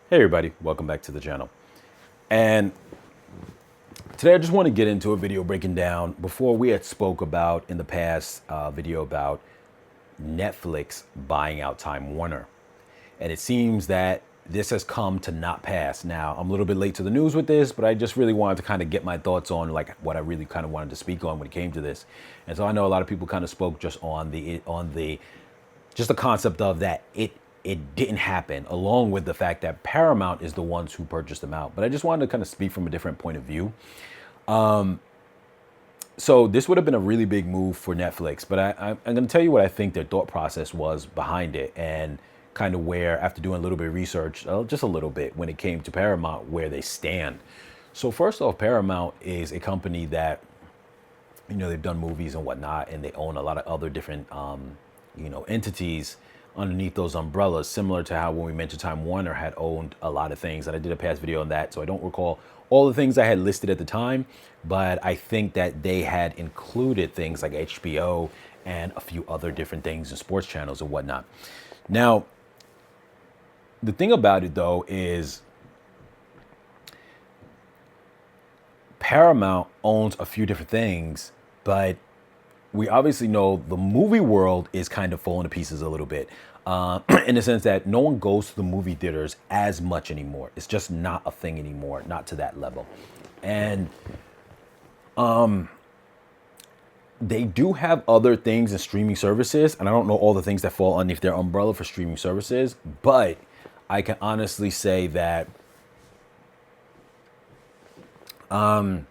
Hey everybody, welcome back to the channel. And today I just want to get into a video breaking down, before we had spoke about in the past video about Netflix buying out Time Warner. And it seems that this has come to not pass. Now, I'm a little bit late to the news with this, but I just really wanted to kind of get my thoughts on like what I really kind of wanted to speak on when it came to this. And so I know a lot of people kind of spoke just on the just the concept of that it didn't happen, along with the fact that Paramount is the ones who purchased them out. But I just wanted to kind of speak from a different point of view. So this would have been a really big move for Netflix, but I'm going to tell you what I think their thought process was behind it, and kind of where, after doing a little bit of research, just a little bit, when it came to Paramount, where they stand. So first off, Paramount is a company that, they've done movies and whatnot, and they own a lot of other different, entities underneath those umbrellas, similar to how when we mentioned Time Warner had owned a lot of things. And I did a past video on that, so I don't recall all the things I had listed at the time, but I think that they had included things like HBO and a few other different things and sports channels and whatnot. Now, the thing about it though is Paramount owns a few different things, but we obviously know the movie world is kind of falling to pieces a little bit, in the sense that no one goes to the movie theaters as much anymore. It's just not a thing anymore, not to that level. And they do have other things in streaming services, and I don't know all the things that fall underneath their umbrella for streaming services, but I can honestly say that they're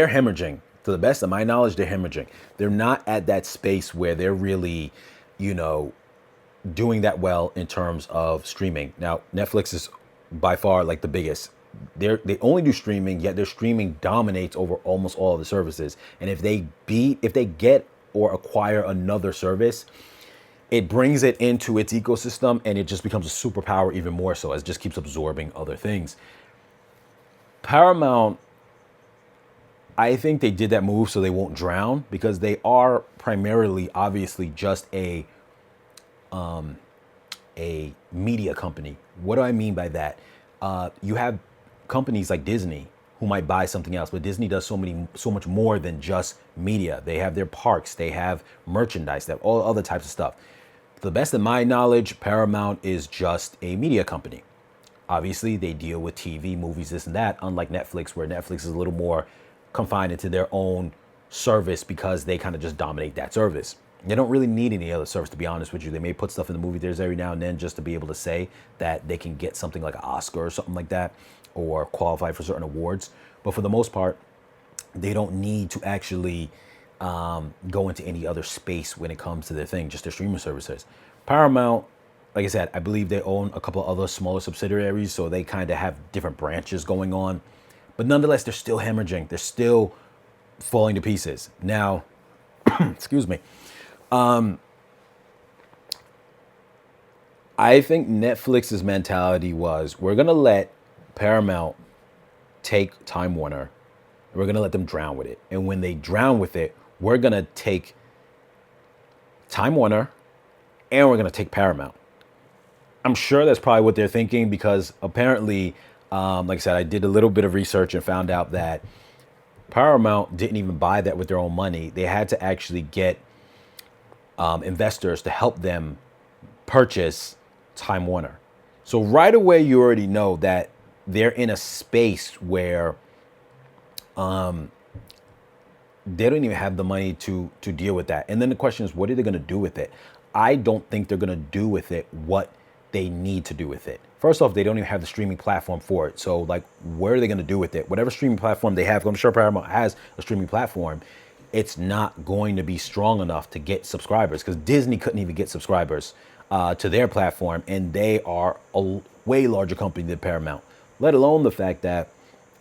hemorrhaging. To the best of my knowledge, they're hemorrhaging. They're not at that space where they're really, doing that well in terms of streaming. Now, Netflix is by far like the biggest. They only do streaming, yet their streaming dominates over almost all of the services. And if they get or acquire another service, it brings it into its ecosystem, and it just becomes a superpower even more so, as it just keeps absorbing other things. Paramount, I think they did that move so they won't drown, because they are primarily, obviously, just a media company. What do I mean by that? You have companies like Disney who might buy something else, but Disney does so much more than just media. They have their parks, they have merchandise, they have all other types of stuff. To the best of my knowledge, Paramount is just a media company. Obviously, they deal with TV, movies, this and that, unlike Netflix, where Netflix is a little more confined into their own service because they kind of just dominate that service. They don't really need any other service, to be honest with you. They may put stuff in the movie theaters every now and then just to be able to say that they can get something like an Oscar or something like that, or qualify for certain awards. But for the most part, they don't need to actually go into any other space when it comes to their thing, just their streaming services. Paramount, like I said, I believe they own a couple of other smaller subsidiaries, so they kind of have different branches going on. But nonetheless, they're still hemorrhaging. They're still falling to pieces. Now, excuse me. I think Netflix's mentality was, we're going to let Paramount take Time Warner. We're going to let them drown with it. And when they drown with it, we're going to take Time Warner and we're going to take Paramount. I'm sure that's probably what they're thinking, because apparently, like I said, I did a little bit of research and found out that Paramount didn't even buy that with their own money. They had to actually get investors to help them purchase Time Warner. So right away, you already know that they're in a space where they don't even have the money to deal with that. And then the question is, what are they going to do with it? I don't think they're going to do with it what they need to do with it. First off, they don't even have the streaming platform for it. So like, what are they going to do with it? Whatever streaming platform they have, I'm sure Paramount has a streaming platform, it's not going to be strong enough to get subscribers, because Disney couldn't even get subscribers to their platform, and they are a way larger company than Paramount. Let alone the fact that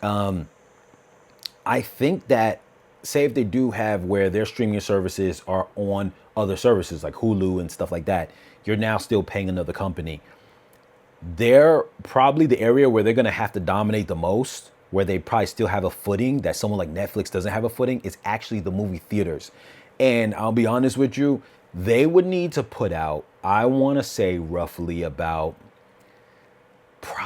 I think that, say if they do have where their streaming services are on other services like Hulu and stuff like that, you're now still paying another company. They're probably the area where they're going to have to dominate the most, where they probably still have a footing that someone like Netflix doesn't have a footing, is actually the movie theaters. And I'll be honest with you, they would need to put out, I want to say roughly about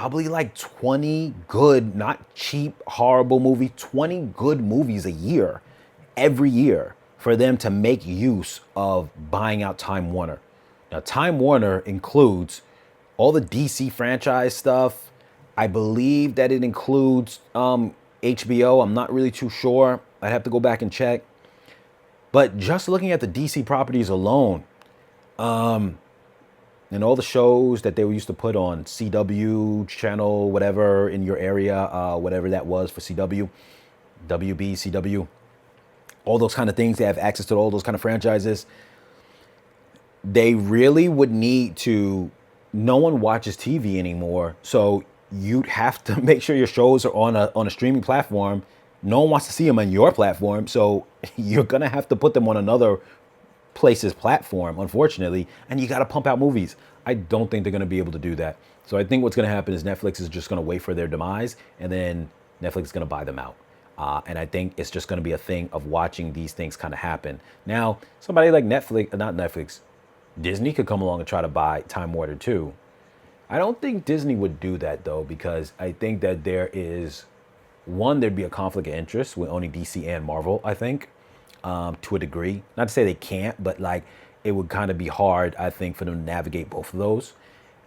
probably like 20 good, not cheap, horrible movie, 20 good movies a year, every year, for them to make use of buying out Time Warner. Now, Time Warner includes all the DC franchise stuff. I believe that it includes HBO. I'm not really too sure. I'd have to go back and check. But just looking at the DC properties alone, and all the shows that they used to put on CW channel, whatever in your area, whatever that was for CW, WB, CW, all those kind of things. They have access to all those kind of franchises. They really would need to. No one watches TV anymore, so you'd have to make sure your shows are on a streaming platform. No one wants to see them on your platform, so you're gonna have to put them on another place's platform, unfortunately, and you got to pump out movies. I don't think they're going to be able to do that. So I think what's going to happen is Netflix is just going to wait for their demise, and then Netflix is going to buy them out. And I think it's just going to be a thing of watching these things kind of happen. Now, somebody like Netflix, not Netflix, Disney could come along and try to buy Time Warner too. I don't think Disney would do that though, because I think that there'd be a conflict of interest with owning DC and Marvel, I think. To a degree. Not to say they can't, but like it would kind of be hard, I think, for them to navigate both of those.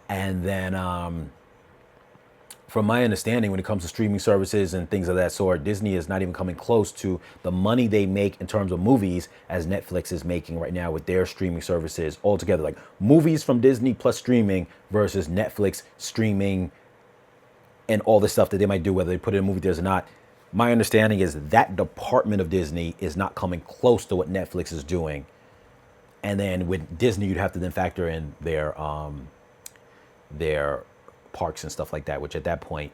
And then, from my understanding, when it comes to streaming services and things of that sort, Disney is not even coming close to the money they make in terms of movies as Netflix is making right now with their streaming services altogether. Like movies from Disney plus streaming versus Netflix streaming and all the stuff that they might do, whether they put it in movie theaters or not. My understanding is that department of Disney is not coming close to what Netflix is doing. And then with Disney, you'd have to then factor in their parks and stuff like that, which at that point,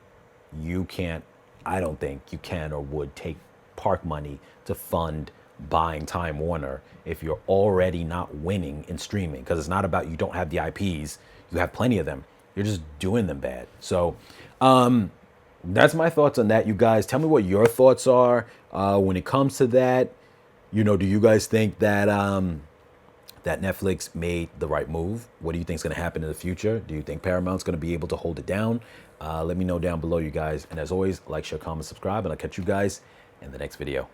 you can't, I don't think you can or would take park money to fund buying Time Warner if you're already not winning in streaming. Because it's not about you don't have the IPs, you have plenty of them. You're just doing them bad. So, that's my thoughts on that, you guys. Tell me what your thoughts are when it comes to that. Do you guys think that that Netflix made the right move? What do you think is going to happen in the future? Do you think Paramount's going to be able to hold it down? Let me know down below, you guys. And as always, like, share, comment, subscribe, and I'll catch you guys in the next video.